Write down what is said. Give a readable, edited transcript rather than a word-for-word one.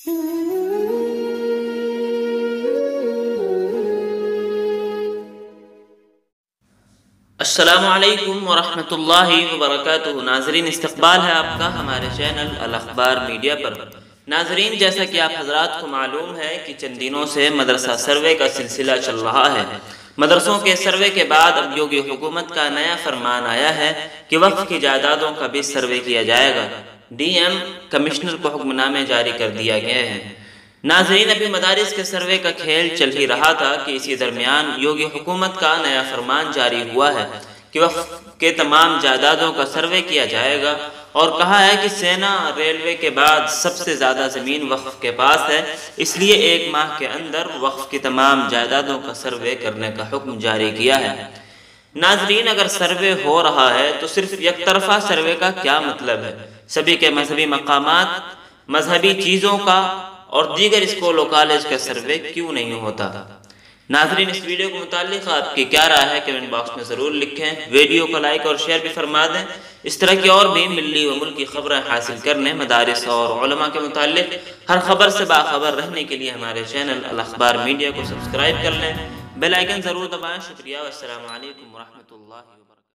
السلام علیکم ورحمۃ اللہ وبرکاتہ۔ ناظرین، استقبال ہے آپ کا ہمارے چینل الاخبار میڈیا پر۔ ناظرین، جیسا کہ آپ حضرات کو معلوم ہے کہ چند دنوں سے مدرسہ سروے کا سلسلہ چل رہا ہے۔ مدرسوں کے سروے کے بعد اب یوگی حکومت کا نیا فرمان آیا ہے کہ وقف کی جائیدادوں کا بھی سروے کیا جائے گا۔ ڈی ایم کمشنر کو حکم نامے جاری کر دیا گیا ہے۔ ناظرین، ابھی مدارس کے سروے کا کھیل چل ہی رہا تھا کہ اسی درمیان یوگی حکومت کا نیا فرمان جاری ہوا ہے کہ وقف کے تمام جائیدادوں کا سروے کیا جائے گا، اور کہا ہے کہ سینا ریلوے کے بعد سب سے زیادہ زمین وقف کے پاس ہے، اس لیے 1 ماہ کے اندر وقف کی تمام جائیدادوں کا سروے کرنے کا حکم جاری کیا ہے۔ ناظرین، اگر سروے ہو رہا ہے تو صرف یک طرفہ سروے کا کیا مطلب ہے؟ سبھی کے مذہبی مقامات، مذہبی چیزوں کا اور دیگر اسکول و کالج کا سروے کیوں نہیں ہوتا؟ ناظرین، اس ویڈیو کے متعلق آپ کی کیا رائے ہے کمنٹ باکس میں ضرور لکھیں۔ ویڈیو کو لائک اور شیئر بھی فرما دیں۔ اس طرح کی اور بھی ملی و ملکی خبریں حاصل کرنے، مدارس اور علماء کے متعلق ہر خبر سے باخبر رہنے کے لیے ہمارے چینل الاخبار میڈیا کو سبسکرائب کر لیں، بیل آئیکن ضرور دبائیں۔ شکریہ، والسلام علیکم ورحمۃ اللہ۔